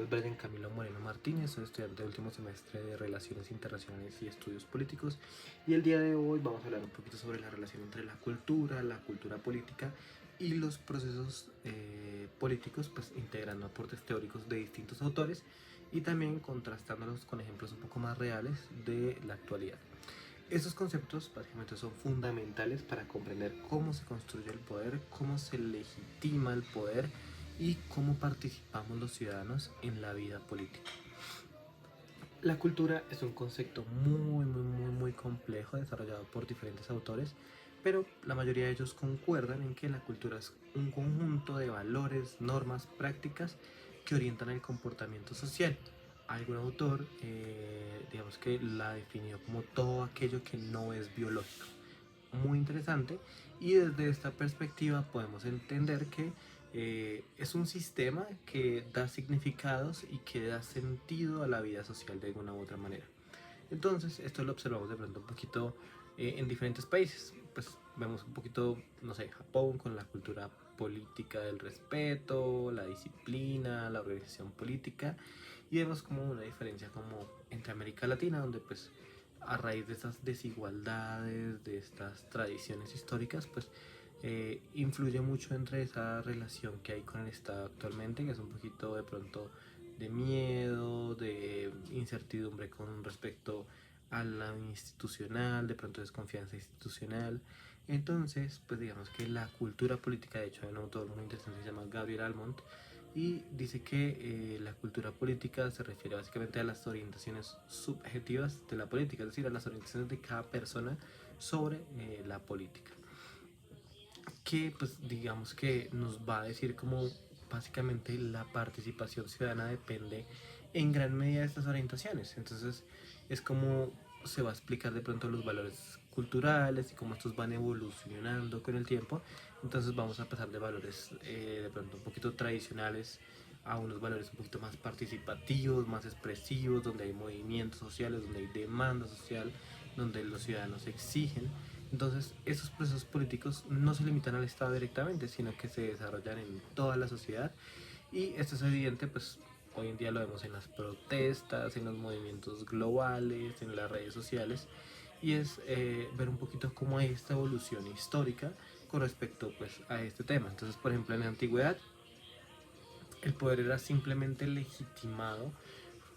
es Brian Camilo Moreno Martínez, soy estudiante de último semestre de Relaciones Internacionales y Estudios Políticos y el día de hoy vamos a hablar un poquito sobre la relación entre la cultura política y los procesos políticos, pues integrando aportes teóricos de distintos autores y también contrastándolos con ejemplos un poco más reales de la actualidad. Estos conceptos básicamente son fundamentales para comprender cómo se construye el poder, cómo se legitima el poder y cómo participamos los ciudadanos en la vida política. La cultura es un concepto muy complejo desarrollado por diferentes autores, pero la mayoría de ellos concuerdan en que la cultura es un conjunto de valores, normas, prácticas que orientan el comportamiento social. Algún autor, digamos que la definió como todo aquello que no es biológico. Muy interesante, y desde esta perspectiva podemos entender que es un sistema que da significados y que da sentido a la vida social de alguna u otra manera. Entonces, esto lo observamos de pronto un poquito en diferentes países. Pues vemos un poquito, no sé, Japón con la cultura política del respeto, la disciplina, la organización política, y vemos como una diferencia como entre América Latina, donde pues a raíz de estas desigualdades, de estas tradiciones históricas, pues influye mucho entre esa relación que hay con el Estado actualmente, que es un poquito de pronto de miedo, de incertidumbre con respecto a la institucional, de pronto desconfianza institucional. Entonces, pues digamos que la cultura política, de hecho hay un autor muy interesante que se llama Gabriel Almond, y dice que la cultura política se refiere básicamente a las orientaciones subjetivas de la política, es decir, a las orientaciones de cada persona sobre la política, que pues digamos que nos va a decir como básicamente la participación ciudadana depende en gran medida de estas orientaciones. Entonces es como se va a explicar de pronto los valores culturales y cómo estos van evolucionando con el tiempo. Entonces vamos a pasar de valores de pronto un poquito tradicionales a unos valores un poquito más participativos, más expresivos, donde hay movimientos sociales, donde hay demanda social, donde los ciudadanos exigen. Entonces, esos procesos políticos no se limitan al Estado directamente, sino que se desarrollan en toda la sociedad. Y esto es evidente, pues hoy en día lo vemos en las protestas, en los movimientos globales, en las redes sociales. Y es ver un poquito cómo hay esta evolución histórica con respecto pues, a este tema. Entonces, por ejemplo, en la antigüedad, el poder era simplemente legitimado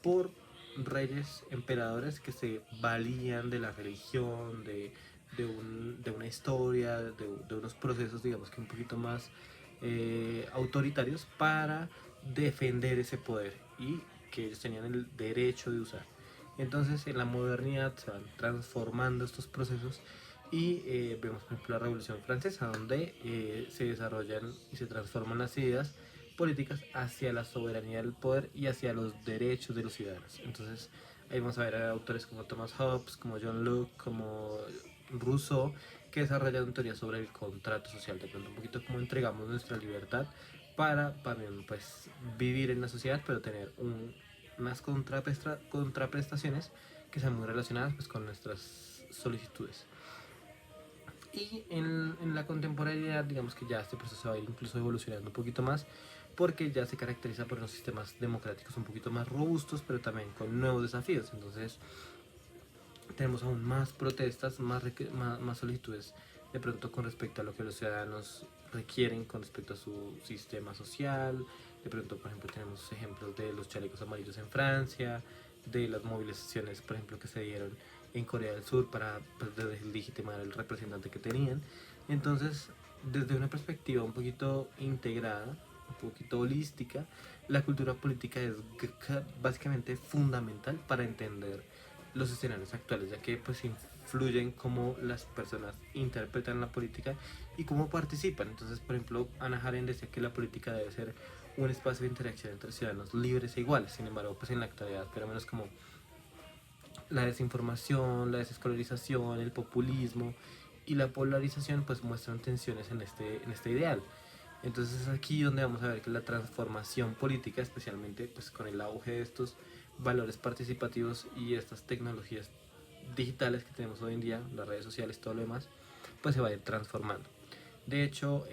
por reyes, emperadores que se valían de la religión, de una historia, de unos procesos, digamos que un poquito más autoritarios para defender ese poder y que ellos tenían el derecho de usar. Entonces, en la modernidad se van transformando estos procesos y vemos, por ejemplo, la Revolución Francesa, donde se desarrollan y se transforman las ideas políticas hacia la soberanía del poder y hacia los derechos de los ciudadanos. Entonces, ahí vamos a ver a autores como Thomas Hobbes, como John Locke, como Rousseau, que desarrollan teorías sobre el contrato social, de pronto un poquito como entregamos nuestra libertad para también pues vivir en la sociedad, pero tener unas contraprestaciones que sean muy relacionadas pues con nuestras solicitudes. Y en la contemporaneidad, digamos que ya este proceso va a ir incluso evolucionando un poquito más, porque ya se caracteriza por unos sistemas democráticos un poquito más robustos, pero también con nuevos desafíos. Entonces, tenemos aún más protestas, más solicitudes de pronto con respecto a lo que los ciudadanos requieren con respecto a su sistema social. De pronto, por ejemplo, tenemos ejemplos de los chalecos amarillos en Francia, de las movilizaciones, por ejemplo, que se dieron en Corea del Sur para pues, legitimar el representante que tenían. Entonces, desde una perspectiva un poquito integrada, un poquito holística, la cultura política es básicamente fundamental para entender los escenarios actuales, ya que pues influyen cómo las personas interpretan la política y cómo participan. Entonces, por ejemplo, Ana Haren decía que la política debe ser un espacio de interacción entre ciudadanos libres e iguales. Sin embargo, pues en la actualidad, pero menos como la desinformación, la desescolarización, el populismo y la polarización pues muestran tensiones en este ideal. Entonces es aquí donde vamos a ver que la transformación política, especialmente pues con el auge de estos valores participativos y estas tecnologías digitales que tenemos hoy en día, las redes sociales, todo lo demás, pues se va a ir transformando. De hecho,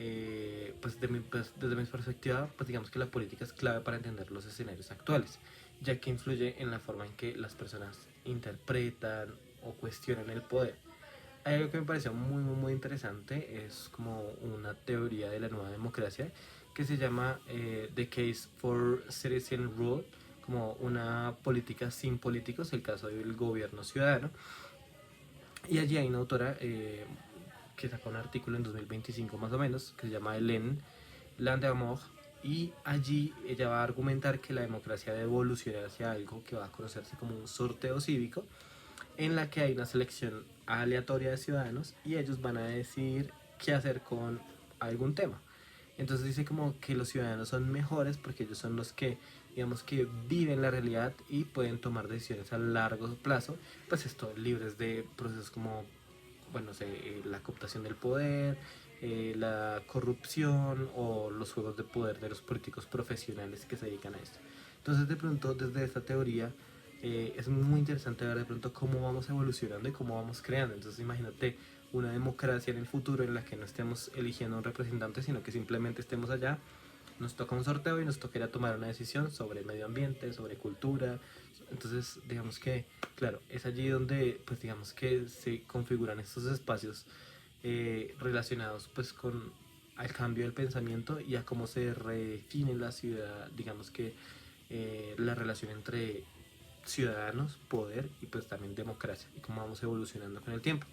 pues desde mi perspectiva, pues digamos que la política es clave para entender los escenarios actuales, ya que influye en la forma en que las personas interpretan o cuestionan el poder. Hay algo que me pareció muy interesante, es como una teoría de la nueva democracia que se llama The Case for Citizen Rule, como una política sin políticos, el caso del gobierno ciudadano. Y allí hay una autora que sacó un artículo en 2025 más o menos, que se llama Hélène Landemort, y allí ella va a argumentar que la democracia debe evolucionar hacia algo que va a conocerse como un sorteo cívico, en la que hay una selección aleatoria de ciudadanos y ellos van a decidir qué hacer con algún tema. Entonces dice como que los ciudadanos son mejores porque ellos son los que, digamos, que viven la realidad y pueden tomar decisiones a largo plazo, pues esto, libres de procesos como, bueno, sé, la cooptación del poder, la corrupción o los juegos de poder de los políticos profesionales que se dedican a esto. Entonces de pronto desde esta teoría es muy interesante ver de pronto cómo vamos evolucionando y cómo vamos creando. Entonces imagínate una democracia en el futuro en la que no estemos eligiendo un representante, sino que simplemente estemos allá, nos toca un sorteo y nos tocará tomar una decisión sobre medio ambiente, sobre cultura. Entonces, digamos que, claro, es allí donde, pues digamos que se configuran estos espacios relacionados pues con al cambio del pensamiento y a cómo se redefine la ciudad, digamos que la relación entre ciudadanos, poder y pues también democracia y cómo vamos evolucionando con el tiempo.